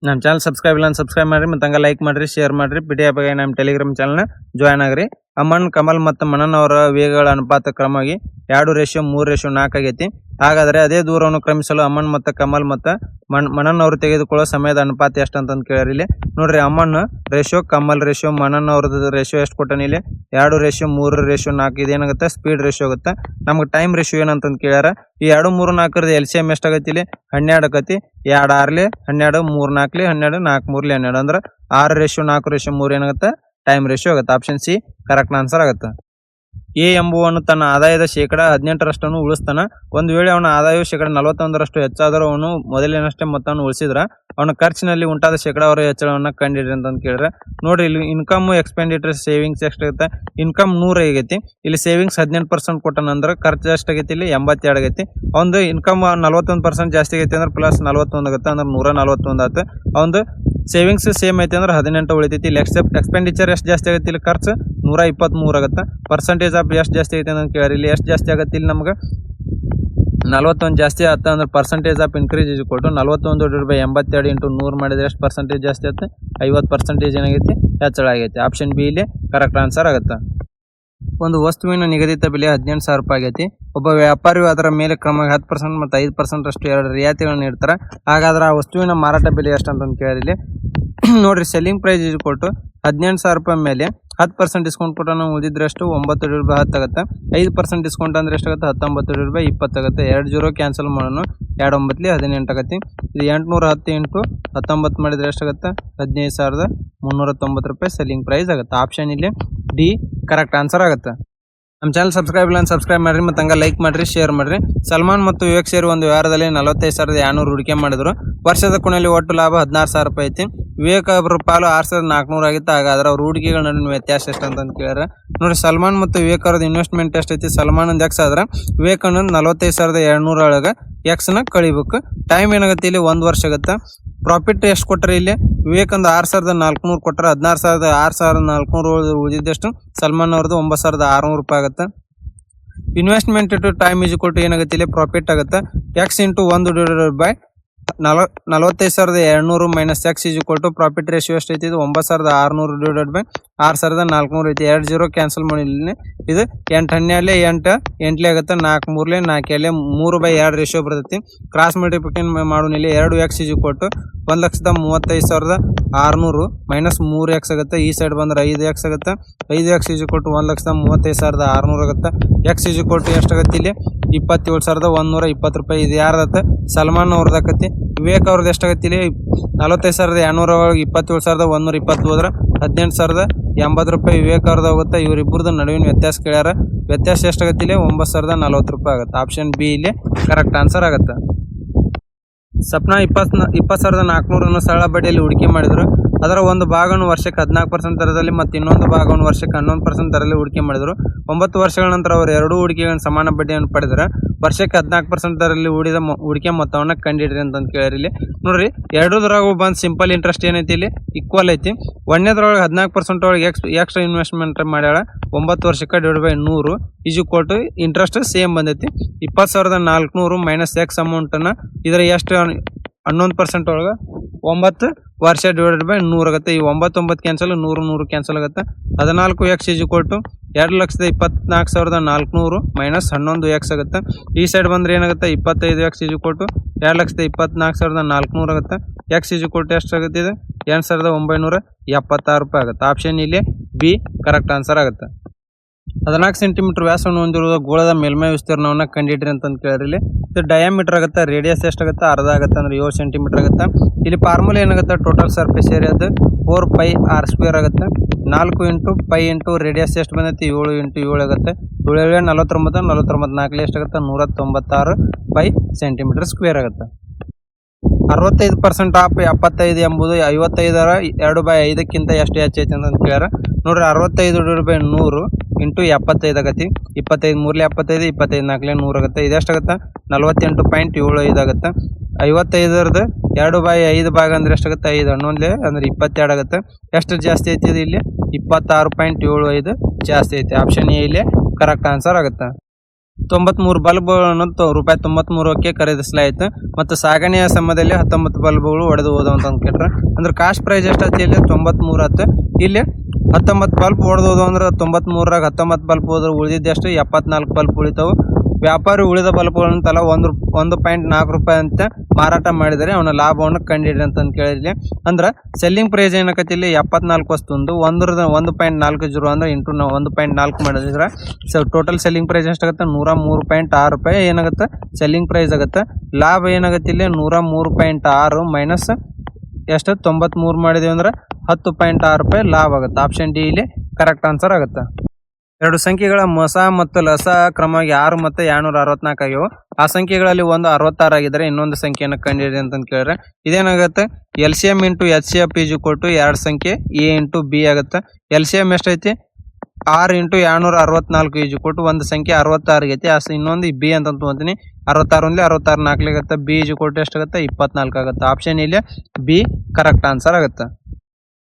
ನಮ್ಮ channel subscribe ಇಲ್ಲ subscribe ಮಾಡ್ರಿ ಮತ್ತು ಹಂಗೆ ಲೈಕ್ ಮಾಡ್ರಿ ಶೇರ್ ಮಾಡ್ರಿ ಪಿಡಿಎಫ್ ಬಗ್ಗೆ ನಮ್ಮ ಟೆಲಿಗ್ರಾಮ್ ಚಾನಲ್ನ ಜಾಯ್ನ್ ಆಗ್ರಿ. ಅಮನ್ ಕಮಲ್ ಮತ್ತು ಮನನ್ ಅವರ ವೇಗಗಳ ಅನುಪಾತ ಕ್ರಮವಾಗಿ 2:3:4 ಆಗೈತಿ. ಹಾಗಾದರೆ ಅದೇ ದೂರವನ್ನು ಕ್ರಮಿಸಲು ಅಮನ್ ಮತ್ತು ಕಮಲ್ ಮತ್ತು ಮನನ್ ಅವರು ತೆಗೆದುಕೊಳ್ಳೋ ಸಮಯದ ಅನುಪಾತ ಎಷ್ಟು ಅಂತಂದು ಕೇಳ್ರಿ. ಇಲ್ಲಿ ನೋಡ್ರಿ, ಅಮನ್ ರೇಷಿಯೋ, ಕಮಲ್ ರೇಷಿಯೋ, ಮನನ್ ಅವ್ರದ್ದು ರೇಷಿಯೋ ಎಷ್ಟು ಕೊಟ್ಟಾನ ಇಲ್ಲಿ 2:3:4. ಇದೇನಾಗುತ್ತೆ ಸ್ಪೀಡ್ ರೇಷಿಯೋ ಆಗುತ್ತೆ. ನಮ್ಗೆ ಟೈಮ್ ರೇಷಿಯೋ ಏನಂತಂದು ಕೇಳ್ಯಾರ. ಈ 2, 3, 4 LCM ಎಷ್ಟಾಗೈತಿ ಇಲ್ಲಿ 12 ಆಕತಿ. 2 6 12, 3 4 12, 4 3 12 ಅಂದ್ರೆ 6:4:3 ಏನಾಗುತ್ತೆ ಟೈಮ್ ರೇಷಿಯೋ ಆಗುತ್ತೆ. ಆಪ್ಷನ್ ಸಿ ಕರೆಕ್ಟ್ ಆನ್ಸರ್ ಆಗುತ್ತೆ. ಎ ಎಂಬುವನು ತನ್ನ ಆದಾಯದ 18% ಉಳಿಸ್ತಾನ. ಒಂದು ವೇಳೆ ಅವನ ಆದಾಯವು 41% ಹೆಚ್ಚಾದರೂ ಅವನು ಮೊದಲಿನಷ್ಟೇ ಮೊತ್ತವನ್ನು ಉಳಿಸಿದ್ರ ಅವನ ಖರ್ಚಿನಲ್ಲಿ ಉಂಟಾದ 100% ಹೆಚ್ಚಳವನ್ನು ಕಂಡಿಡ್ರಿ ಅಂತಂದು ಕೇಳಿದ್ರೆ, ನೋಡ್ರಿ ಇಲ್ಲಿ ಇನ್ಕಮ್, ಎಕ್ಸ್ಪೆಂಡಿಚರ್, ಸೇವಿಂಗ್ಸ್ ಎಷ್ಟಾಗುತ್ತೆ. ಇನ್ಕಮ್ 100 ಆಗೈತಿ. ಇಲ್ಲಿ ಸೇವಿಂಗ್ಸ್ 18% ಕೊಟ್ಟನ ಅಂದ್ರೆ ಖರ್ಚು ಎಷ್ಟಾಗೈತಿ ಇಲ್ಲಿ 82 ಆಗೈತಿ. ಒಂದು ಇನ್ಕಮ್ 41% ಜಾಸ್ತಿ ಆಗೈತಿ ಅಂದ್ರೆ ಪ್ಲಸ್ 41 ಆಗುತ್ತೆ ಅಂದ್ರೆ 141 ಆಯ್ತು. ಒಂದು ಸೇವಿಂಗ್ಸ್ ಸೇಮ್ ಐತಿ ಅಂದ್ರೆ 18 ಉಳಿತೈತಿ. ಇಲ್ಲಿ ಎಕ್ಸ್ಪೆಂಡಿಚರ್ ಎಷ್ಟು ಜಾಸ್ತಿ ಆಗೈತಿ ಇಲ್ಲಿ ಖರ್ಚು 123 ಆಗುತ್ತೆ. ಪರ್ಸೆಂಟೇಜ್ ಆಫ್ ಎಷ್ಟು ಜಾಸ್ತಿ ಐತೆ ಅಂತ ಕೇಳಿ, ಇಲ್ಲಿ ಎಷ್ಟು ಜಾಸ್ತಿ ಆಗುತ್ತೆ ಇಲ್ಲಿ ನಮ್ಗೆ 41 ಜಾಸ್ತಿ ಆಯ್ತು ಅಂದ್ರೆ percentage of increase is equal to 41/82 into 100 ಮಾಡಿದ್ರೆ ಎಷ್ಟು ಪರ್ಸೆಂಟೇಜ್ ಜಾಸ್ತಿ ಆಗುತ್ತೆ 50% ಏನಾಗೈತಿ ಹೆಚ್ಚಳ ಆಗೈತಿ. ಆಪ್ಷನ್ ಬಿ ಇಲ್ಲಿ ಕರೆಕ್ಟ್ ಆನ್ಸರ್ ಆಗುತ್ತೆ. ಒಂದು ವಸ್ತುವಿನ ನಿಗದಿತ ಬೆಲೆ 18,000 ರೂಪಾಯಿ ಆಗೈತಿ. ಒಬ್ಬ ವ್ಯಾಪಾರಿಯು ಅದರ ಮೇಲೆ ಕ್ರಮವಾಗಿ 10% ಮತ್ತು 5% ಅಷ್ಟು 2 ರಿಯಾಯಿತಿಗಳನ್ನು ನೀಡ್ತಾರೆ. ಹಾಗಾದ್ರೆ ಆ ವಸ್ತುವಿನ ಮಾರಾಟ ಬೆಲೆ ಎಷ್ಟು ಅಂತಂದು ಕೇಳಿಲಿ. ನೋಡ್ರಿ, selling price is equal to 18,000 ರೂಪಾಯಿ ಮೇಲೆ 10% ಡಿಸ್ಕೌಂಟ್ ಕೊಟ್ಟು ನಾವು ಉಳಿದಿದ್ರೆ ಎಷ್ಟು 9.10 ಆಗುತ್ತೆ. 5% ಡಿಸ್ಕೌಂಟ್ ಅಂದ್ರೆ ಎಷ್ಟಾಗುತ್ತೆ 19.20 ಆಗುತ್ತೆ. 2 0 ಕ್ಯಾನ್ಸಲ್ ಮಾಡೋಣ, 2 9 18 ಆಗತ್ತೆ. ಇದು 810 ಇಂಟು 19 ಮಾಡಿದ್ರೆ ಎಷ್ಟಾಗುತ್ತೆ 15,390 ರೂಪಾಯಿ ಸೆಲ್ಲಿಂಗ್ ಪ್ರೈಸ್ ಆಗುತ್ತೆ. ಆಪ್ಷನ್ ಇಲ್ಲಿ ಡಿ ಕರೆಕ್ಟ್ ಆನ್ಸರ್ ಆಗುತ್ತೆ. ನಮ್ಮ ಚಾನಲ್ ಸಬ್ಸ್ಕ್ರೈಬ್ ಇಲ್ಲ ಸಬ್ಸ್ಕ್ರೈಬ್ ಮಾಡ್ರಿ ಮತ್ತು ಹಂಗೆ ಲೈಕ್ ಮಾಡ್ರಿ ಶೇರ್ ಮಾಡ್ರಿ. ಸಲ್ಮಾನ್ ಮತ್ತು ವಿವೇಕ್ ಸೇರಿ ಒಂದು ವಾರದಲ್ಲಿ 45,200 ಹೂಡಿಕೆ ಮಾಡಿದ್ರು. ವರ್ಷದ ಕೊನೆಯಲ್ಲಿ ಒಟ್ಟು ಲಾಭ 16,000 ರೂಪಾಯಿ ಐತಿ. ವಿವೇಕ್ ಅವರ ಪಾಲು 6,400 ಆಗಿತ್ತು. ಹಾಗಾದ್ರೆ ಅವ್ರ ಹೂಡಿಕೆಗಳ ನಡುವಿನ ವ್ಯತ್ಯಾಸ ಎಷ್ಟು ಅಂತಂದು ಕೇಳ್ಯಾರ. ನೋಡ್ರಿ, ಸಲ್ಮಾನ್ ಮತ್ತು ವಿವೇಕ್ ಅವ್ರದ್ದು ಇನ್ವೆಸ್ಟ್ಮೆಂಟ್ ಎಷ್ಟೈತಿ. ಸಲ್ಮಾನ್ ಒಂದು ಎಕ್ಸ್ ಆದ್ರೆ ವಿವೇಕ್ ಅನ್ನೋದು 45,200 ಒಳಗೆ ಎಕ್ಸ್ನ ಕಳಿಬೇಕು. ಟೈಮ್ ಏನಾಗುತ್ತೆ ಇಲ್ಲಿ 1 ವರ್ಷ ಆಗುತ್ತೆ. ಪ್ರಾಫಿಟ್ ಎಷ್ಟು ಕೊಟ್ಟರೆ ಇಲ್ಲಿ ವಿವೇಕ್ ಒಂದು 6,400 ಕೊಟ್ಟರೆ 6,400 ಉಳಿದಿದ್ದೆಷ್ಟು ಸಲ್ಮಾನ್ ಅವ್ರದ್ದು 9,600 ರೂಪಾಯಿ ಆಗುತ್ತೆ. Investment to time is equal to ಏನಾಗುತ್ತೆ ಇಲ್ಲಿ ಪ್ರಾಫಿಟ್ ಆಗುತ್ತೆ X into 1/45,200 minus X is equal to profit ratio ಎಷ್ಟೈತಿ ಇದು 9,600 6,400 ಐತಿ. 2 0 ಕ್ಯಾನ್ಸಲ್ ಮಾಡಿ ಇದು 8 12 8 8 ಆಗುತ್ತೆ. 4 3 4 3/2 ರೇಷಿಯೋ ಬರ್ತೈತಿ. ಕ್ರಾಸ್ ಮಲ್ಟಿಪ್ಲಿಕೇಷನ್ ಮಾಡೋಣ. ಇಲ್ಲಿ 2 X is equal to 1,35,600 minus 3 X ಆಗುತ್ತೆ. ಈ ಸೈಡ್ ಬಂದ್ರೆ 5 ಎಕ್ಸ್ ಆಗುತ್ತೆ. 5 ಎಕ್ಸ್ ಈಸ್ ಈಕ್ವಲ್ ಟು 1,35,600 ಆಗುತ್ತೆ. ಎಕ್ಸ್ ಈಸ್ ಈಕ್ವಲ್ ಟು ಎಷ್ಟಾಗತ್ತೆ ಇಲ್ಲಿ 27,120 ರೂಪಾಯಿ. ಇದು ಯಾರ್ದತ್ತೆ ಸಲ್ಮಾನ್ ಅವ್ರದ್ದು ಆಕತಿ. ವಿವೇಕ್ ಅವ್ರದ್ದು ಎಷ್ಟಾಗತ್ತೆ ಇಲ್ಲಿ 45,200 27,120 ಹೋದ್ರೆ 18,080 ರೂಪಾಯಿ ವಿವೇಕ್ ಅವ್ರದ್ದು ಹೋಗುತ್ತೆ. ಇವರಿಬ್ಬರದ್ದು ನಡುವಿನ ವ್ಯತ್ಯಾಸ ಕೇಳ್ಯಾರ. ವ್ಯತ್ಯಾಸ ಎಷ್ಟಾಗತ್ತೆ ಇಲ್ಲಿ 9,040 ರೂಪಾಯಿ ಆಗುತ್ತೆ. ಆಪ್ಷನ್ ಬಿ ಇಲ್ಲಿ ಕರೆಕ್ಟ್ ಆನ್ಸರ್ ಆಗುತ್ತೆ. ಸಪ್ನಾ 20,400 ಸರಳ ಬಡ್ಡಿಯಲ್ಲಿ ಹೂಡಿಕೆ ಮಾಡಿದ್ರು. ಅದರ ಒಂದು ಭಾಗವನ್ನು ವರ್ಷಕ್ಕೆ 14% ದರದಲ್ಲಿ ಮತ್ತು ಇನ್ನೊಂದು ಭಾಗವನ್ನು ವರ್ಷಕ್ಕೆ 11% ದರದಲ್ಲಿ ಹೂಡಿಕೆ ಮಾಡಿದರು. 9 ವರ್ಷಗಳ ನಂತರ ಅವರು ಎರಡೂ ಹೂಡಿಕೆಗಳನ್ನು ಸಮಾನ ಬಡ್ಡಿಯನ್ನು ಪಡೆದರೆ ವರ್ಷಕ್ಕೆ 14% ದರದಲ್ಲಿ ಹೂಡಿಕೆ ಮೊತ್ತವನ್ನು ಕಂಡಿಡ್ರಿ ಅಂತಂದು ಕೇಳಿರಿ. ಇಲ್ಲಿ ನೋಡ್ರಿ, ಎರಡೂದ್ರಾಗೂ ಬಂದು ಸಿಂಪಲ್ ಇಂಟ್ರೆಸ್ಟ್ ಏನೈತಿ ಇಲ್ಲಿ ಈಕ್ವಲ್ ಐತಿ. ಒಂದನೇದ್ರೊಳಗೆ 14% ಒಳಗೆ ಎಕ್ಸ್ಟ್ರಾ ಇನ್ವೆಸ್ಟ್ಮೆಂಟ್ ಮಾಡ್ಯಾಳ 9 ವರ್ಷಕ್ಕೆ /100 is equal to interest same ಬಂದೈತಿ 20,400 ಮೈನಸ್ ಎಕ್ಸ್ ಅಮೌಂಟನ್ನು ಇದರ ಎಷ್ಟು 11% ಒಳಗೆ 9 ವರ್ಷ /100 ಆಗುತ್ತೆ. ಈ 9 ಕ್ಯಾನ್ಸಲ್ 100 ಕ್ಯಾನ್ಸಲ್ ಆಗುತ್ತೆ. 14 X is equal to 2,24,400 minus 11 X ಆಗುತ್ತೆ. ಈ ಸೈಡ್ ಬಂದ್ರೆ ಏನಾಗುತ್ತೆ 25 ಎಕ್ಸ್ ಈಸ್ ಈಕ್ವಲ್ ಟು 2,24,400 ಆಗುತ್ತೆ. ಎಕ್ಸ್ ಈಸ್ ಈಕ್ವಲ್ ಟು ಎಷ್ಟಾಗುತ್ತೆ ಇದು 8,976 ರೂಪಾಯಿ ಆಗುತ್ತೆ. ಆಪ್ಷನ್ ಇಲ್ಲಿ ಬಿ ಕರೆಕ್ಟ್ ಆನ್ಸರ್ ಆಗುತ್ತೆ. 14 ಸೆಂಟಿಮೀಟರ್ ವ್ಯಾಸವನ್ನು ಹೊಂದಿರುವ ಗೋಳದ ಮೇಲ್ಮೈ ವಿಸ್ತೀರ್ಣವನ್ನು ಕಂಡಿಡ್ರಿ ಅಂತಂದು ಕೇಳಿರಿ. ಇದು ಡಯಾಮೀಟರ್ ಆಗುತ್ತೆ. ರೇಡಿಯಸ್ ಎಷ್ಟಾಗುತ್ತೆ ಅರ್ಧ ಆಗುತ್ತೆ ಅಂದ್ರೆ 7 ಸೆಂಟಿಮೀಟರ್ ಆಗುತ್ತೆ. ಇಲ್ಲಿ ಫಾರ್ಮುಲಾ ಏನಾಗುತ್ತೆ ಟೋಟಲ್ ಸರ್ಫೇಸ್ ಏರಿಯಾದ 4πr² ಆಗುತ್ತೆ. 4 ಇಂಟು ಪೈ ಇಂಟು ರೇಡಿಯಸ್ ಎಷ್ಟು ಬಂದೈತಿ 7 ಇಂಟು 7 ಆಗುತ್ತೆ. 7 7 49 49 4 ಎಷ್ಟಾಗುತ್ತೆ 196 ಸೆಂಟಿಮೀಟರ್ ಸ್ಕ್ವೇರ್ ಆಗುತ್ತೆ. 65% ಆಫ್ 75 ಎಂಬುದು 55ರ 2/5ಕ್ಕಿಂತ ಎಷ್ಟು ಹೆಚ್ಚೈತಿ ಅಂತ ಕೇಳ್ಯಾರ. ನೋಡ್ರಿ, 65/100 ಇಂಟು 75 ಆಗತ್ತೆ. 25 3 75 25 4 100 ಆಗುತ್ತೆ. ಇದೆಷ್ಟಾಗುತ್ತೆ 48.75 ಆಗುತ್ತೆ. 55ರದ್ದು 2/5 ಭಾಗ ಅಂದ್ರೆ ಎಷ್ಟಾಗುತ್ತೆ 5 11 ಅಂದ್ರೆ 22 ಆಗುತ್ತೆ. ಎಷ್ಟು ಜಾಸ್ತಿ ಐತಿ ಇಲ್ಲಿ 26.75 ಜಾಸ್ತಿ ಐತಿ. ಆಪ್ಷನ್ ಎ ಇಲ್ಲಿ ಕರೆಕ್ಟ್ ಆನ್ಸರ್ ಆಗುತ್ತೆ. 93 ಬಲ್ಬ್ಗಳನ್ನು ರೂಪಾಯಿ 93ಕ್ಕೆ ಖರೀದಿಸಲಾಯಿತು. ಮತ್ತು ಸಾಗಣೆಯ ಸಮಯದಲ್ಲಿ 19 ಬಲ್ಬ್ಗಳು ಒಡೆದು ಹೋದವು ಅಂತ ಕೇಳ್ರೆ ಅಂದ್ರೆ ಕಾಸ್ಟ್ ಪ್ರೈಸ್ ಎಷ್ಟಾಯ್ತು ಇಲ್ಲಿ 93 ಆಯ್ತು. ಇಲ್ಲಿ 19 ಬಲ್ಬ್ ಒಡೆದು ಹೋದವು ಅಂದ್ರೆ 93ರಾಗ 19 ಬಲ್ಬ್ ಹೋದ್ರೆ ಉಳಿದಿದ್ದಷ್ಟು 74 ಬಲ್ಬ್ ಉಳಿತಾವು. ವ್ಯಾಪಾರಿ ಉಳಿದ ಬಲ್ಬ್ಗಳನ್ನು ತಲಾ 1.4 ರೂಪಾಯಿ ಅಂತ ಮಾರಾಟ ಮಾಡಿದರೆ ಅವನ ಲಾಭವನ್ನು ಕಂಡಿಡಿ ಅಂತ ಕೇಳಿದ್ಲಿ. ಅಂದ್ರೆ ಸೆಲ್ಲಿಂಗ್ ಪ್ರೈಸ್ ಏನಕತಿ ಇಲ್ಲಿ 74 ವಸ್ತು 1.40 ಅಂದ್ರೆ ಇಂಟು ನಾವು 1.4 ಮಾಡಿದ್ರೆ ಟೋಟಲ್ ಸೆಲ್ಲಿಂಗ್ ಪ್ರೈಸ್ ಎಷ್ಟಾಗುತ್ತೆ 103.6 ರೂಪಾಯಿ ಏನಾಗುತ್ತೆ ಸೆಲ್ಲಿಂಗ್ ಪ್ರೈಸ್ ಆಗುತ್ತೆ. ಲಾಭ ಏನಾಗುತ್ತೆ ಇಲ್ಲಿ 103.6 ಮೈನಸ್ ಎಷ್ಟು 93 ಮಾಡಿದೀವಿ ಅಂದ್ರೆ 10.6 ರೂಪಾಯಿ ಲಾಭ ಆಗುತ್ತೆ. ಆಪ್ಷನ್ ಡಿ ಇಲ್ಲಿ ಕರೆಕ್ಟ್ ಆನ್ಸರ್ ಆಗುತ್ತೆ. ಎರಡು ಸಂಖ್ಯೆಗಳ ಮೊಸ ಮತ್ತು ಲಸ ಕ್ರಮವಾಗಿ 6 ಮತ್ತು 264 ಆಗಿವೆ. ಆ ಸಂಖ್ಯೆಗಳಲ್ಲಿ ಒಂದು 66 ಆಗಿದ್ರೆ ಇನ್ನೊಂದು ಸಂಖ್ಯೆಯನ್ನು ಕಂಡುಹಿಡಿಯಿರಿ ಅಂತ ಕೇಳಿದ್ರೆ ಇದೇನಾಗುತ್ತೆ LCM ಇಂಟು HCF = 2 ಸಂಖ್ಯೆ A ಇಂಟು B ಆಗುತ್ತೆ. LCM ಎಷ್ಟೈತಿ 6 ಇಂಟು 264 = ಒಂದು ಸಂಖ್ಯೆ 66 ಆಗೈತಿ. ಇನ್ನೊಂದು B ಅಂತ ತೊಗೊಂತೀನಿ 66 ಒಂದ್ಲಿ 66 4 ಆಗುತ್ತೆ. B = ಎಷ್ಟಾಗುತ್ತೆ 24 ಆಗುತ್ತೆ. ಆಪ್ಷನ್ ಇಲ್ಲಿ B ಕರೆಕ್ಟ್ ಆನ್ಸರ್ ಆಗುತ್ತೆ.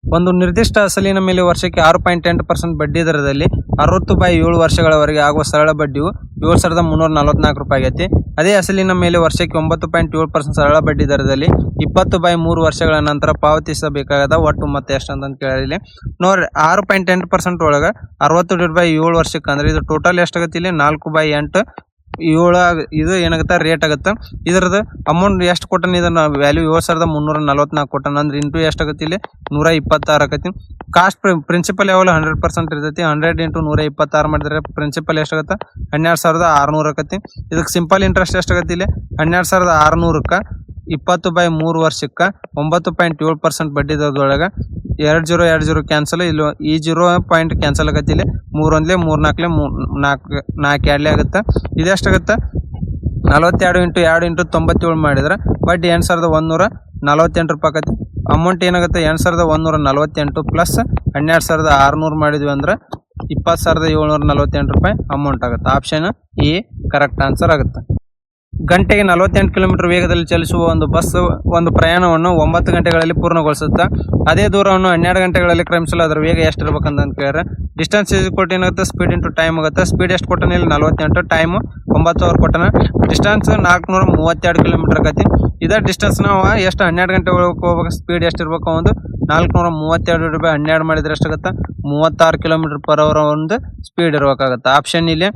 ಒಂದು ನಿರ್ದಿಷ್ಟ ಅಸಲಿನ ಮೇಲೆ ವರ್ಷಕ್ಕೆ 6.8% ಬಡ್ಡಿ ದರದಲ್ಲಿ 60/7 ವರ್ಷಗಳವರೆಗೆ ಆಗುವ ಸರಳ ಬಡ್ಡಿಯು 7,344 ರೂಪಾಯಿ ಆಗೈತಿ. ಅದೇ ಅಸಲಿನ ಮೇಲೆ ವರ್ಷಕ್ಕೆ 9.7% ಸರಳ ಬಡ್ಡಿ ದರದಲ್ಲಿ 20/3 ವರ್ಷಗಳ ನಂತರ ಪಾವತಿಸಬೇಕಾದ ಒಟ್ಟು ಮೊತ್ತ ಎಷ್ಟು ಅಂತ ಕೇಳಿಲ್ಲ ನೋಡ್ರಿ. 6.8% ಒಳಗೆ 60/7 ವರ್ಷಕ್ಕೆ ಅಂದ್ರೆ ಇದು ಟೋಟಲ್ ಎಷ್ಟಾಗತ್ತೆ ಇಲ್ಲಿ 4/8 ಇದು ಏನಾಗುತ್ತೆ ರೇಟ್ ಆಗುತ್ತೆ. ಇದರದ್ದು ಅಮೌಂಟ್ ಎಷ್ಟು ಕೊಟ್ಟನ ಇದನ್ನ ವ್ಯಾಲ್ಯೂ 7,344 ಕೊಟ್ಟನ ಅಂದ್ರೆ ಇಂಟು ಎಷ್ಟಾಗತ್ತೆ ಇಲ್ಲಿ 126 ಆಕತಿ. ಕಾಸ್ಟ್ ಪ್ರಿನ್ಸಿಪಲ್ ಯಾವಾಗ 100% ಇರ್ತೈತಿ. 100 ಇಂಟು 126 ಮಾಡಿದ್ರೆ ಪ್ರಿನ್ಸಿಪಲ್ ಎಷ್ಟಾಗತ್ತೆ 12,600 ಆಕತಿ. ಇದಕ್ಕೆ ಸಿಂಪಲ್ ಇಂಟ್ರೆಸ್ಟ್ ಎಷ್ಟಾಗತ್ತೆ ಇಲ್ಲಿ 12,600ಕ್ಕೆ 20/3 ವರ್ಷಕ್ಕೆ 9.7% ಬಡ್ಡಿ ದರದೊಳಗೆ 20 ಕ್ಯಾನ್ಸಲ್ ಇಲ್ಲಿ ಈ 0 ಪಾಯಿಂಟ್ ಕ್ಯಾನ್ಸಲ್ ಆಗತ್ತೆ. ಇಲ್ಲಿ 3 ಒಂದ್ಲೆ 3 4 4 ಎರಡ್ಲೆ ಆಗುತ್ತೆ. ಇದೆಷ್ಟಾಗುತ್ತೆ 42 ಇಂಟು 2 ಇಂಟು 97 ಮಾಡಿದ್ರೆ ಬಡ್ಡಿ 8,148 ರೂಪಾಯಿ ಆಕತಿ. ಅಮೌಂಟ್ ಏನಾಗುತ್ತೆ 8,148 ಪ್ಲಸ್ 12,600 ಮಾಡಿದ್ವಿ ಅಂದ್ರೆ 20,748 ರೂಪಾಯಿ ಅಮೌಂಟ್ ಆಗುತ್ತೆ. ಆಪ್ಷನ್ ಎ ಕರೆಕ್ಟ್ ಆನ್ಸರ್ ಆಗುತ್ತೆ. ಗಂಟೆಗೆ 48 ಕಿಲೋಮೀಟರ್ ವೇಗದಲ್ಲಿ ಚಲಿಸುವ ಒಂದು ಬಸ್ ಒಂದು ಪ್ರಯಾಣವನ್ನು 9 ಗಂಟೆಗಳಲ್ಲಿ ಪೂರ್ಣಗೊಳಿಸುತ್ತೆ. ಅದೇ ದೂರವನ್ನು 12 ಗಂಟೆಗಳಲ್ಲಿ ಕ್ರಮಿಸಲು ಅದರ ವೇಗ ಎಷ್ಟಿರ್ಬೇಕಂತ ಕೇಳಿದ್ರೆ ಡಿಸ್ಟೆನ್ಸ್ ಏನಾಗುತ್ತೆ ಸ್ಪೀಡ್ ಇಂಟು ಟೈಮ್ ಆಗುತ್ತೆ. ಸ್ಪೀಡ್ ಎಷ್ಟು ಕೊಟ್ಟನ ಇಲ್ಲಿ 48, ಟೈಮ್ 9 ಅವರ್ ಕೊಟ್ಟನ. ಡಿಸ್ಟೆನ್ಸ್ 432 ಕಿಲೋಮೀಟರ್ ಆಗತಿ. ಇದೇ ಡಿಸ್ಟೆನ್ಸ್ ನಾವು ಎಷ್ಟು 12 ಗಂಟೆ ಒಳಗೆ ಹೋಗ್ಬೇಕು ಸ್ಪೀಡ್ ಎಷ್ಟಿರ್ಬೇಕು ಒಂದು 432 ರೂಪಾಯಿ 12 ಮಾಡಿದ್ರೆ ಎಷ್ಟಾಗುತ್ತೆ 36 km/h ಒಂದು ಸ್ಪೀಡ್ ಇರಬೇಕಾಗುತ್ತೆ. ಆಪ್ಷನ್ ಇಲ್ಲಿ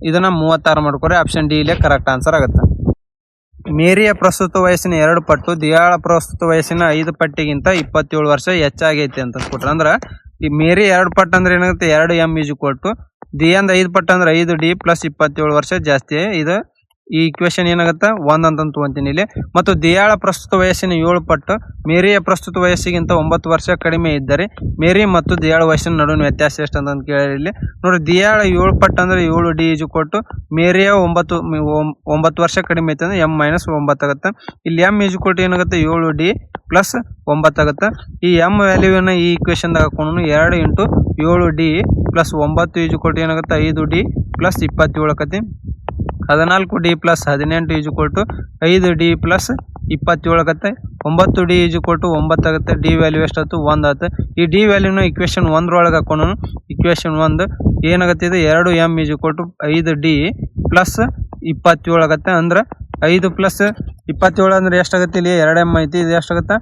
ಇದನ್ನ 36 ಮಾಡ್ಕೊರಿ. ಆಪ್ಷನ್ ಡಿ ಇಲ್ಲೇ ಕರೆಕ್ಟ್ ಆನ್ಸರ್ ಆಗುತ್ತೆ. ಮೇರಿಯ ಪ್ರಸ್ತುತ ವಯಸ್ಸಿನ 2 ಪಟ್ಟು ದಿಯಾಳ ಪ್ರಸ್ತುತ ವಯಸ್ಸಿನ 5 ಪಟ್ಟಿಗಿಂತ 27 ವರ್ಷ ಹೆಚ್ಚಾಗೈತಿ ಅಂತ ಕೊಟ್ರ ಅಂದ್ರೆ ಈ ಮೇರಿ 2 ಪಟ್ಟು ಅಂದ್ರೆ ಏನಾಗುತ್ತೆ 2m = ದಿಯಾಂದ 5 ಪಟ್ಟು ಅಂದ್ರೆ 5d + 27 ವರ್ಷ ಜಾಸ್ತಿ. ಇದು ಈ ಈಕ್ವೇಶನ್ ಏನಾಗುತ್ತೆ 1 ಅಂತ ತಗೊಂತೀನಿ ಇಲ್ಲಿ. ಮತ್ತು ದಿಯಾಳ ಪ್ರಸ್ತುತ ವಯಸ್ಸಿನ 7 ಪಟ್ಟು ಮೇರಿಯ ಪ್ರಸ್ತುತ ವಯಸ್ಸಿಗಿಂತ 9 ವರ್ಷ ಕಡಿಮೆ ಇದ್ದರೆ ಮೇರಿ ಮತ್ತು ದಿಯಾಳ ವಯಸ್ಸಿನ ನಡುವಿನ ವ್ಯತ್ಯಾಸ ಎಷ್ಟು ಅಂತ ಕೇಳಿ ಇಲ್ಲಿ ನೋಡಿ. ದಿಯಾಳ 7 ಪಟ್ಟು ಅಂದ್ರೆ 7d = ಮೇರಿಯ 9 ವರ್ಷ ಕಡಿಮೆ ಐತೆ ಅಂದ್ರೆ m - 9 ಆಗುತ್ತೆ. ಇಲ್ಲಿ m = ಏನಾಗುತ್ತೆ 7d + 9 ಆಗುತ್ತೆ. ಈ m ವ್ಯಾಲ್ಯೂನ ಈ ಈಕ್ವೇಶನ್ ದಾಗ ಹಾಕೊಂಡು 2 × 7d + 9 = ಏನಾಗುತ್ತೆ 5d + 27 ಆಕತಿ. 14d + 18 = 5d + 27 ಆಗುತ್ತೆ. 9d = 9 ಆಗುತ್ತೆ. ಡಿ ವ್ಯಾಲ್ಯೂ ಎಷ್ಟಾಯ್ತು 1 ಆಗುತ್ತೆ. ಈ ಡಿ ವ್ಯಾಲ್ಯೂನ ಈಕ್ವೇಶನ್ 1 ಒಳಗೆ ಹಾಕೊಂಡು ಈಕ್ವೇಶನ್ 1 ಏನಾಗುತ್ತೆ ಇದು 2m = 5d + 27 ಆಗುತ್ತೆ. ಅಂದ್ರೆ 5 + 27 ಅಂದ್ರೆ ಎಷ್ಟಾಗುತ್ತೆ ಇಲ್ಲಿ 2m ಐತಿ. ಇದು ಎಷ್ಟಾಗುತ್ತೆ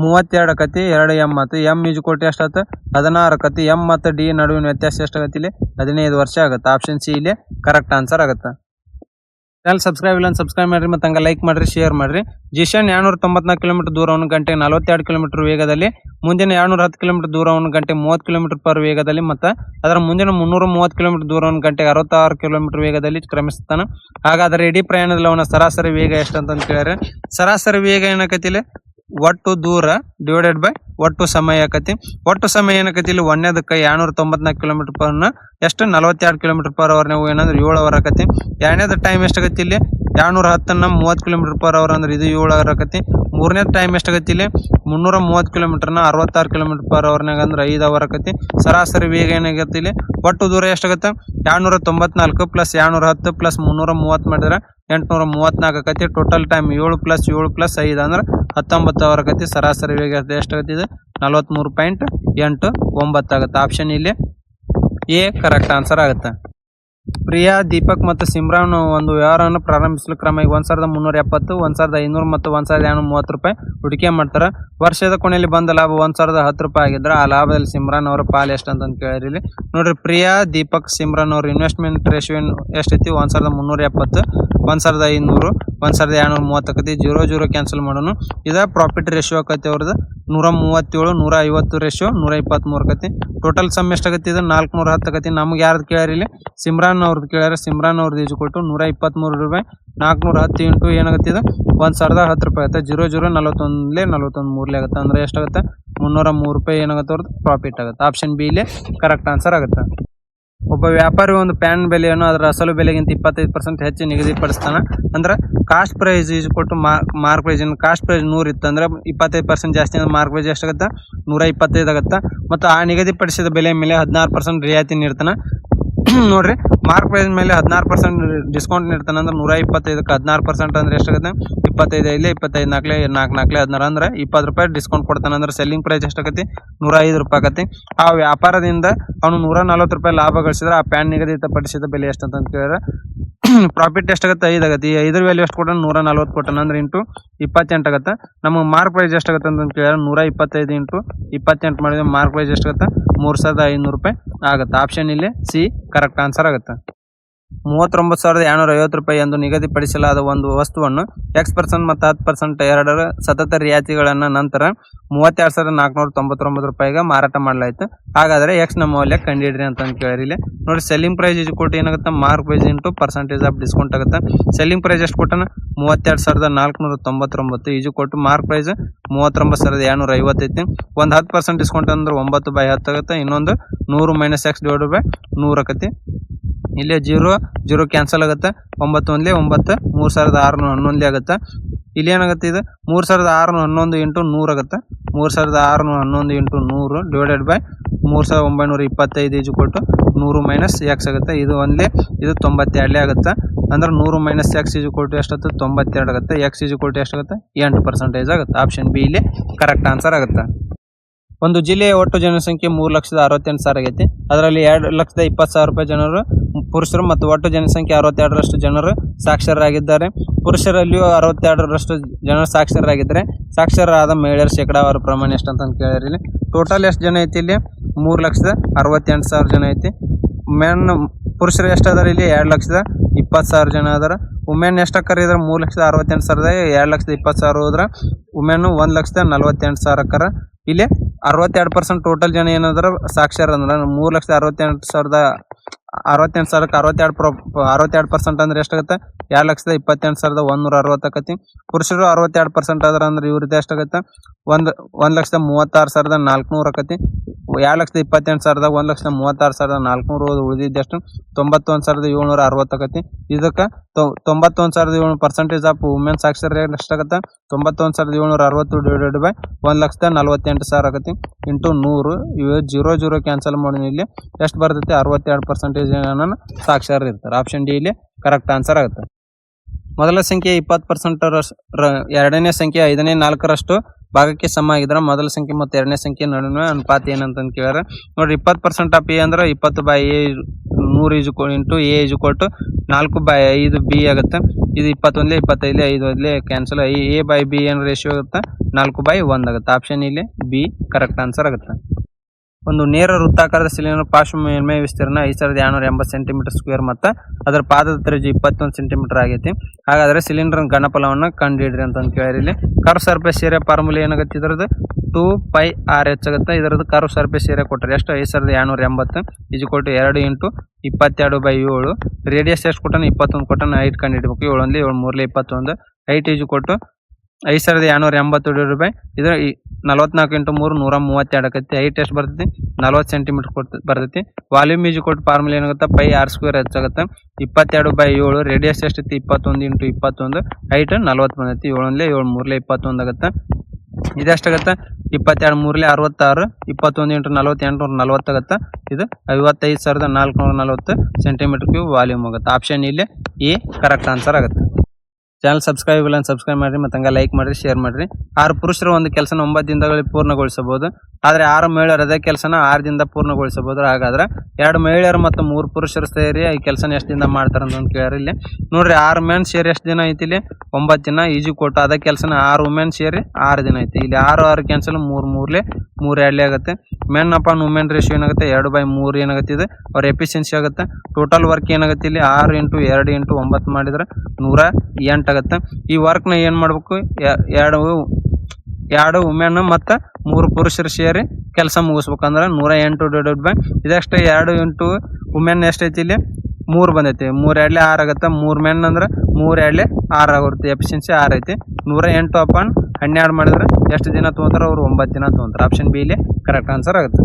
32 ಆಕತಿ. 2m ಆಯ್ತು. m = ಎಷ್ಟಾಯ್ತು 16 ಆಕತಿ. m ಮತ್ತು ಡಿ ನಡುವಿನ ವ್ಯತ್ಯಾಸ ಎಷ್ಟಾಗುತ್ತೆ ಇಲ್ಲಿ 15 ವರ್ಷ ಆಗುತ್ತೆ. ಆಪ್ಷನ್ ಸಿ ಇಲ್ಲಿ ಕರೆಕ್ಟ್ ಆನ್ಸರ್ ಆಗುತ್ತೆ. ಚಾನಲ್ ಸಬ್ಸ್ಕ್ರೈಬ್ ಇಲ್ಲ ಸಬ್ಸ್ಕ್ರೈಬ್ ಮಾಡಿರಿ ಮತ್ತು ಹಂಗೆ ಲೈಕ್ ಮಾಡಿರಿ ಶೇರ್ ಮಾಡಿರಿ. ಜಿಶನ್ 294 ಕಿಲೋಮೀಟರ್ ದೂರವನ್ನು ಗಂಟೆಗೆ 42 ಕಿಲೋಮೀಟರ್ ವೇಗದಲ್ಲಿ, ಮುಂದಿನ 210 ಕಿಲೋಮೀಟರ್ ದೂರವನ್ನು ಗಂಟೆ 30 ಕಿಲೋಮೀಟರ್ ವೇಗದಲ್ಲಿ ಮತ್ತು ಅದರ ಮುಂದಿನ 330 ಕಿಲೋಮೀಟರ್ ದೂರವನ್ನು ಗಂಟೆಗೆ 66 ಕಿಲೋಮೀಟರ್ ವೇಗದಲ್ಲಿ ಕ್ರಮಿಸುತ್ತಾನೆ. ಹಾಗಾದರೆ ಇಡೀ ಪ್ರಯಾಣದಲ್ಲಿ ಅವನ ಸರಾಸರಿ ವೇಗ ಎಷ್ಟು ಅಂತ ಕೇಳಿದ್ರೆ ಸರಾಸರಿ ವೇಗ ಏನಾಕತಿಲ್ಲ ಒಟ್ಟು ದೂರ ಡಿವೈಡೆಡ್ ಬೈ ಒಟ್ಟು ಸಮಯ ಆಕತಿ. ಒಟ್ಟು ಸಮಯ ಏನಾಕತಿ ಇಲ್ಲಿ 1ನೇದಕ್ಕೆ 294 ಕಿಲೋಮೀಟರ್ ಎಷ್ಟು 42 km/h ನಾವು ಏನಂದ್ರೆ 7 ಅವರ್ ಆಕತಿ. 2ನೇದ ಟೈಮ್ ಎಷ್ಟಾಗತ್ತೆ ಇಲ್ಲಿ 210ನ್ನ 30 km/h ಅಂದ್ರೆ ಇದು 7 ಅವರ್ ಆಕತಿ. 3ನೇದ ಟೈಮ್ ಎಷ್ಟಾಗತ್ತೆ ಇಲ್ಲಿ 330 ಕಿಲೋಮೀಟರ್ನ 66 km/h ಅಂದ್ರೆ 5 ಅವರ್ ಆಕತಿ. ಸರಾಸರಿ ವೇಗ ಏನಾಗತ್ತೆ ಇಲ್ಲಿ ಒಟ್ಟು ದೂರ ಎಷ್ಟಾಗತ್ತೆ 294 + 210 + 330 ಮಾಡಿದ್ರೆ 834 ಆಕತಿ. ಟೋಟಲ್ ಟೈಮ್ 7 + 7 + 5 ಅಂದ್ರೆ 19 ಅವರ್ ಆಕತಿ. ಸರಾಸರಿ ವೇಗ ಎಷ್ಟಾಗತ್ತೆ ಇದು 43.89 ಆಗುತ್ತೆ. ಆಪ್ಷನ್ ಇಲ್ಲಿ ಎ ಕರೆಕ್ಟ್ ಆನ್ಸರ್ ಆಗುತ್ತೆ. ಪ್ರಿಯಾ, ದೀಪಕ್ ಮತ್ತು ಸಿಮ್ರಾನ್ ಒಂದು ವ್ಯವಹಾರವನ್ನು ಪ್ರಾರಂಭಿಸಲು ಕ್ರಮವಾಗಿ 1370, 1500 ಮತ್ತು 1230 ರೂಪಾಯಿ ಹೂಡಿಕೆ ಮಾಡ್ತಾರೆ. ವರ್ಷದ ಕೊನೆಯಲ್ಲಿ ಬಂದ ಲಾಭ 1010 ರೂಪಾಯಿ ಆಗಿದ್ರೆ ಆ ಲಾಭದಲ್ಲಿ ಸಿಮ್ರಾನ್ ಅವರ ಪಾಲು ಎಷ್ಟು ಅಂತ ಕೇಳಿರಿ. ನೋಡ್ರಿ, ಪ್ರಿಯಾ, ದೀಪಕ್, ಸಿಮ್ರಾನ್ ಅವ್ರ ಇನ್ವೆಸ್ಟ್ಮೆಂಟ್ ರೇಷಿಯೋ ಎಷ್ಟೈತಿ? 1370, 1500, 1230 ಆಕತಿ. 0 ಕ್ಯಾನ್ಸಲ್ ಮಾಡೋಣ. ಇದ ಪ್ರಾಫಿಟ್ ರೇಷಿಯೋ ಆಕತಿ ಅವ್ರದ್ದು 137, 150 ರೇಷಿಯೋ 123 ಆಕತಿ. ಟೋಟಲ್ ಸಮ್ ಎಷ್ಟಾಗತಿ? ಇದು 410 ಆಕತಿ. ನಮ್ಗೆ ಯಾರ್ದು ಕೇಳ್ಯಾರ ಇಲ್ಲಿ? ಸಿಮ್ರಾನ್ ಅವ್ರದ್ದು ಕೇಳ್ಯಾರ. ಸಿಮ್ರಾನ್ ಅವ್ರದ್ದು ಈಜು ಕೊಟ್ಟು 123 ರೂಪಾಯಿ 410 ಇಂಟು ಏನಾಗತ್ತೆ? ಇದು 1010 ರೂಪಾಯಿ ಆಗುತ್ತೆ. 0 41 ಆಗುತ್ತೆ. ಅಂದ್ರೆ ಎಷ್ಟಾಗುತ್ತೆ? 303 ರೂಪಾಯಿ ಏನಾಗುತ್ತೆ ಅವ್ರದ್ದು ಪ್ರಾಫಿಟ್ ಆಗುತ್ತೆ. ಆಪ್ಷನ್ ಬಿ ಇಲ್ಲಿ ಕರೆಕ್ಟ್ ಆನ್ಸರ್ ಆಗುತ್ತೆ. ಒಬ್ಬ ವ್ಯಾಪಾರಿ ಒಂದು ಪ್ಯಾನ್ ಬೆಲೆಯನ್ನು ಅದರ ಅಸಲು ಬೆಲೆಗಿಂತ 25% ಹೆಚ್ಚು ನಿಗದಿಪಡಿಸ್ತಾನೆ. ಅಂದ್ರೆ ಕಾಸ್ಟ್ ಪ್ರೈಸ್ ಈಜು ಕೊಟ್ಟು ಮಾರ್ಕ್ ಪ್ರೈಸ್ ಕಾಸ್ಟ್ ಪ್ರೈಸ್ 100 ಇತ್ತು ಅಂದ್ರೆ 25% ಜಾಸ್ತಿ ಅಂದ್ರೆ ಮಾರ್ಕ್ ಪ್ರೈಸ್ ಎಷ್ಟಾಗುತ್ತೆ? 125 ಆಗುತ್ತೆ. ಮತ್ತು ಆ ನಿಗದಿಪಡಿಸಿದ ಬೆಲೆ ಮೇಲೆ 16% ರಿಯಾಯಿತಿ ನೀಡ್ತಾನೆ. ನೋಡ್ರಿ, ಮಾರ್ಕ್ ಪ್ರೈಸ್ ಮೇಲೆ 16% ಡಿಸ್ಕೌಂಟ್ ನೀಡ್ತಾನೆ. ಅಂದ್ರೆ 125ಕ್ಕೆ 16% ಅಂದ್ರೆ ಎಷ್ಟಾಗುತ್ತೆ? 25 ಇಲ್ಲಿ 25 4 16 ಅಂದ್ರೆ 20 ರೂಪಾಯಿ ಡಿಸ್ಕೌಂಟ್ ಕೊಡ್ತಾನೆ. ಅಂದ್ರೆ ಸೆಲ್ಲಿಂಗ್ ಪ್ರೈಸ್ ಎಷ್ಟಾಗತಿ? 105 ರೂಪಾಯಿ ಆಗತಿ. ಆ ವ್ಯಾಪಾರದಿಂದ ಅವನು 140 ರೂಪಾಯಿ ಲಾಭ ಗಳಿಸಿದ್ರೆ ಆ ಪ್ಯಾನ್ ನಿಗದಿತಪಡಿಸಿದ ಬೆಲೆ ಎಷ್ಟು ಅಂತ ಕೇಳಿದ್ರೆ ಪ್ರಾಫಿಟ್ ಎಷ್ಟಾಗುತ್ತೆ? 5 ಆಗತ್ತೆ. ಈ 5 ವ್ಯಾಲ್ಯೂ ಎಷ್ಟು ಕೊಟ್ಟಾನ? 140 ಕೊಟ್ಟಾನ. ಅಂದ್ರೆ ಇಂಟು 28 ಆಗುತ್ತೆ. ನಮಗೆ ಮಾರ್ಕ್ ಪ್ರೈಸ್ ಎಷ್ಟಾಗುತ್ತೆ ಅಂತ ಕೇಳಿದ್ರೆ 125 ಇಂಟು 28 ಮಾಡಿದ್ರೆ ಮಾರ್ಕ್ ಪ್ರೈಸ್ ಎಷ್ಟಾಗುತ್ತೆ? 3500 ರೂಪಾಯಿ ಆಗುತ್ತೆ. ಆಪ್ಷನ್ ಇಲ್ಲಿ ಸಿ ಕರೆಕ್ಟ್ ಆನ್ಸರ್ ಆಗುತ್ತೆ. 39,250 ರೂಪಾಯಿ ಎಂದು ನಿಗದಿಪಡಿಸಲಾದ ಒಂದು ವಸ್ತುವನ್ನು X% ಮತ್ತು 10% ಎರಡರ ಸತತ ರಿಯಾಯಿತಿಗಳನ್ನ ನಂತರ 32,499 ರೂಪಾಯಿಗೆ ಮಾರಾಟ ಮಾಡಲಾಯಿತು. ಹಾಗಾದ್ರೆ X ನ ಮೌಲ್ಯ ಕಂಡಿಡ್ರಿ ಅಂತ ಕೇಳಿರಿ. ಇಲ್ಲಿ ನೋಡಿ, ಸೆಲ್ಲಿಂಗ್ ಪ್ರೈಸ್ ಈಜು ಕೊಟ್ಟು ಏನಾಗುತ್ತೆ? Mark price into percentage of discount ಆಗುತ್ತೆ. ಸೆಲ್ಲಿಂಗ್ ಪ್ರೈಸ್ ಎಷ್ಟು ಕೊಟ್ಟನ? 32,499 ಈಜು ಕೊಟ್ಟು ಮಾರ್ಕ್ ಪ್ರೈಸ್ 39,250 ಐತಿ. ಒಂದು 10% ಡಿಸ್ಕೌಂಟ್ ಅಂದ್ರೆ 9/10 ಆಗುತ್ತೆ. ಇನ್ನೊಂದು 100 - X / 100 ಆಕತಿ. ಇಲ್ಲಿ 0 ಕ್ಯಾನ್ಸಲ್ ಆಗುತ್ತೆ. 9 1 9 3,611 ಆಗುತ್ತೆ. ಇಲ್ಲಿ ಏನಾಗುತ್ತೆ? ಇದು 3,611 ಇಂಟು 100 ಆಗುತ್ತೆ. 3,611 ಇಂಟು 100 ಡಿವೈಡೆಡ್ ಬೈ 3,925 ಈಜು ಕೊಟ್ಟು 100 - X ಆಗುತ್ತೆ. ಇದು ಒಂದೇ, ಇದು 92 ಆಗುತ್ತೆ. ಅಂದ್ರೆ 100 - X ಈಜು ಕೊಟ್ಟು ಎಷ್ಟಾಗುತ್ತೆ? 92 ಆಗುತ್ತೆ. X ಈಜು ಕೊಟ್ಟು ಎಷ್ಟಾಗುತ್ತೆ? 8% ಆಗುತ್ತೆ. ಆಪ್ಷನ್ ಬಿ ಇಲ್ಲಿ ಕರೆಕ್ಟ್ ಆನ್ಸರ್ ಆಗುತ್ತೆ. ಒಂದು ಜಿಲ್ಲೆಯ ಒಟ್ಟು ಜನಸಂಖ್ಯೆ 3,68,000 ಆಗೈತಿ. ಅದರಲ್ಲಿ 2,20,000 ರೂಪಾಯಿ ಜನರು ಪುರುಷರು ಮತ್ತು ಒಟ್ಟು ಜನಸಂಖ್ಯೆ 62% ಜನರು ಸಾಕ್ಷರರಾಗಿದ್ದಾರೆ. ಪುರುಷರಲ್ಲಿಯೂ 62% ಜನರು ಸಾಕ್ಷರರಾಗಿದ್ದಾರೆ. ಸಾಕ್ಷರರಾದ ಮಹಿಳೆಯರ ಶೇಕಡಾವಾರು ಪ್ರಮಾಣ ಎಷ್ಟು ಅಂತ ಕೇಳಿರಿ. ಟೋಟಲ್ ಎಷ್ಟು ಜನ ಐತಿ? ಇಲ್ಲಿ 3,68,000 ಜನ ಐತಿ. ಮೆನ್ ಪುರುಷರು ಎಷ್ಟು ಅದಾರ? ಇಲ್ಲಿ 2,20,000 ಜನ ಅದಾರ. ವುಮೆನ್ ಎಷ್ಟು ಅಕ್ಕಾರ ಇದ್ರೆ 3,68,000 2,20,000 ಹೋದ್ರ ವುಮೆನ್ 1,48,000 ಅಕ್ಕಾರ. ಇಲ್ಲಿ 62% ಟೋಟಲ್ ಜನ ಏನಾದ್ರ ಸಾಕ್ಷರ ಅಂದ್ರೆ 3,68,000 62% ಅಂದ್ರೆ ಎಷ್ಟಾಗುತ್ತೆ? 2,28,160 ಆಕತಿ. ಪುರುಷರು 62% ಆದ್ರ ಅಂದ್ರೆ ಇವ್ರದ್ದು ಎಷ್ಟಾಗುತ್ತೆ? 1,36,400 ಆಕತಿ. 2,28,000 1,36,400 ಉಳಿದಿದ್ದೆಷ್ಟು? 91,760 ಆಕತಿ. ಇದಕ್ಕೆ 91,700% ಆಫ್ ವುಮೆನ್ ಸಾಕ್ಷರ ಎಷ್ಟಾಗತ್ತೆ? 91,760 ಡಿವೈಡೆಡ್ ಬೈ 1,48,000 ಆಕತಿ ಇಂಟು 100. ಇವು 0 ಕ್ಯಾನ್ಸಲ್ ಮಾಡಿ ಇಲ್ಲಿ ಎಷ್ಟು ಬರ್ತೈತಿ? 62% ಜನ ಸಾಕ್ಷರ ಇರ್ತಾರೆ. ಆಪ್ಷನ್ ಡಿ ಇಲ್ಲಿ ಕರೆಕ್ಟ್ ಆನ್ಸರ್ ಆಗುತ್ತೆ. ಮೊದಲ ಸಂಖ್ಯೆ 20%, ಎರಡನೇ ಸಂಖ್ಯೆ 5/4 ಭಾಗಕ್ಕೆ ಸಮ ಆಗಿದ್ರೆ ಮೊದಲ ಸಂಖ್ಯೆ ಮತ್ತು ಎರಡನೇ ಸಂಖ್ಯೆ ನಡುವೆ ಅನುಪಾತ ಏನಂತ ಕೇಳ್ಯಾರ. ನೋಡ್ರಿ, 20% ಆಫ್ ಎ ಅಂದ್ರೆ 20/100 ಇಂಟು ಎ ಈಜು ಕೊಟ್ಟು 4/5 ಬಿ ಆಗುತ್ತೆ. ಇದು 21 25 5 ಕ್ಯಾನ್ಸಲ್. A/B ಏನು ರೇಷಿಯೋ ಆಗುತ್ತೆ? 4/1 ಆಗುತ್ತೆ. ಆಪ್ಷನ್ ಇಲ್ಲಿ ಬಿ ಕರೆಕ್ಟ್ ಆನ್ಸರ್ ಆಗುತ್ತೆ. ಒಂದು ನೇರ ವೃತ್ತಾಕಾರದ ಸಿಲಿಂಡರ್ ಪಾರ್ಶ್ವ ಮೇಲ್ಮೈ ವಿಸ್ತೀರ್ಣ 5,280 ಸೆಂಟಿಮೀಟರ್ ಸ್ಕ್ವೇರ್ ಮತ್ತು ಅದರ ಪಾದದ ತ್ರಿಜ್ಯ 21 ಸೆಂಟಿಮೀಟರ್ ಆಗೈತಿ. ಹಾಗಾದ್ರೆ ಸಿಲಿಂಡರ್ ಘನಫಲವನ್ನು ಕಂಡುಹಿಡ್ರಿ ಅಂತ ಕೇಳಿರಿ. ಇಲ್ಲಿ ಕರ್ವ್ ಸರ್ಫೇಸ್ ಏರಿಯಾ ಫಾರ್ಮುಲಾ ಏನಾಗುತ್ತೆ? ಇದರದ್ದು 2πr/h ಆಗುತ್ತೆ. ಇದರದ್ದು ಕರ್ವ್ ಸರ್ಫೇಸ್ ಏರಿಯಾ ಕೊಟ್ಟರೆ ಎಷ್ಟು? 5,280 ಈಜು ಕೊಟ್ಟು 2 ಇಂಟು 22/7. ರೇಡಿಯಸ್ ಎಷ್ಟು ಕೊಟ್ಟಾನ? 21 ಕೊಟ್ಟಾನ. ಹೈಟ್ ಕಂಡುಹಿಡಬೇಕು. 7 1 7 3 21. ಹೈಟ್ ಈಜು ಕೊಟ್ಟು 5,280 ಇದು 44 ಇಂಟು 3 132 ಆಕೈತಿ. ಹೈಟ್ ಎಷ್ಟು ಬರ್ತೈತಿ? 40 ಸೆಂಟಿಮೀಟರ್ ಬರ್ತೈತಿ. ವಾಲ್ಯೂಮ್ ಈಜು ಕೊಟ್ಟು ಫಾರ್ಮುಲಾ ಏನಾಗುತ್ತೆ? πr² ಹೆಚ್ಚಾಗುತ್ತೆ. 22/7. ರೇಡಿಯಸ್ ಎಷ್ಟೈತಿ? 21 ಇಂಟು 21. ಹೈಟ್ 40 ಬಂದೈತಿ. 7 1 7 3 21 ಆಗುತ್ತೆ. ಇದೆಷ್ಟಾಗುತ್ತೆ? 22 3 66 21 ಇಂಟು 40 840 ಆಗುತ್ತೆ. ಇದು 55,440 ಸೆಂಟಿಮೀಟರ್ ಕ್ಯೂಬ್ ವಾಲ್ಯೂಮ್ ಆಗುತ್ತೆ. ಆಪ್ಷನ್ ಇಲ್ಲಿ ಎ ಕರೆಕ್ಟ್ ಆನ್ಸರ್ ಆಗುತ್ತೆ. ಚಾನಲ್ ಸಬ್ಸ್ಕ್ರೈಬ್ ಮಾಡಿರಿ ಮತ್ತು ಹಂಗೆ ಲೈಕ್ ಮಾಡಿರಿ, ಶೇರ್ ಮಾಡಿರಿ. 6 ಪುರುಷರು ಒಂದು ಕೆಲಸನ 9 ದಿನಗಳಲ್ಲಿ ಪೂರ್ಣಗೊಳಿಸಬಹುದು. ಆದ್ರೆ 6 ಮಹಿಳೆಯರು ಅದೇ ಕೆಲಸನ 6 ದಿನದ ಪೂರ್ಣಗೊಳಿಸಬಹುದು. ಹಾಗಾದ್ರೆ 2 ಮಹಿಳೆಯರು ಮತ್ತು 3 ಪುರುಷರು ಸೇರಿ ಈ ಕೆಲಸನ ಎಷ್ಟು ದಿನ ಮಾಡ್ತಾರ ಅಂತ ಕೇಳ್ಯಾರ. ಇಲ್ಲಿ ನೋಡ್ರಿ 6 ಮೆನ್ ಸೇರಿ ಎಷ್ಟು ದಿನ ಐತಿ ಇಲ್ಲಿ 9 ದಿನ. ಈಜಿ ಕೊಟ್ಟು ಅದೇ ಕೆಲಸನ 6 ವುಮೆನ್ ಸೇರಿ 6 ದಿನ ಐತಿ. ಇಲ್ಲಿ 6 ಕ್ಯಾನ್ಸಲ್ 3 2 ಆಗುತ್ತೆ. ಮೆನ್ ಅಪಾನ್ ವುಮೆನ್ ರೇಷಿಯೋ ಏನಾಗುತ್ತೆ 2/3 ಏನಾಗುತ್ತೆ ಇದು ಅವ್ರ ಎಫಿಷಿಯನ್ಸಿ ಆಗುತ್ತೆ. ಟೋಟಲ್ ವರ್ಕ್ ಏನಾಗುತ್ತೆ ಇಲ್ಲಿ 6 × 2 × 9 ಮಾಡಿದ್ರೆ 108 ಆಗುತ್ತೆ. ಈ ವರ್ಕ್ ನ ಏನ್ ಮಾಡ್ಬೇಕು, ಎರಡು ವುಮೆನ್ ಮತ್ತು 3 ಪುರುಷರು ಸೇರಿ ಕೆಲಸ ಮುಗಿಸ್ಬೇಕಂದ್ರೆ 108 ಇದಷ್ಟೇ. 2 × ವುಮೆನ್ ಎಷ್ಟೈತಿ ಇಲ್ಲಿ 3 ಬಂದೈತಿ. 3 2 6 ಆಗುತ್ತೆ. 3 ಮೆನ್ ಅಂದ್ರೆ 3 2 6 ಆಗುತ್ತೆ. ಎಫಿಷಿಯನ್ಸಿ 6 ಐತಿ. 108/12 ಮಾಡಿದ್ರೆ ಎಷ್ಟು ದಿನ ತೊಗೊಂತಾರ ಅವ್ರು 9 ದಿನ ತೊಗೊಂತಾರೆ. ಆಪ್ಷನ್ ಬಿ ಇಲ್ಲಿ ಕರೆಕ್ಟ್ ಆನ್ಸರ್ ಆಗುತ್ತೆ.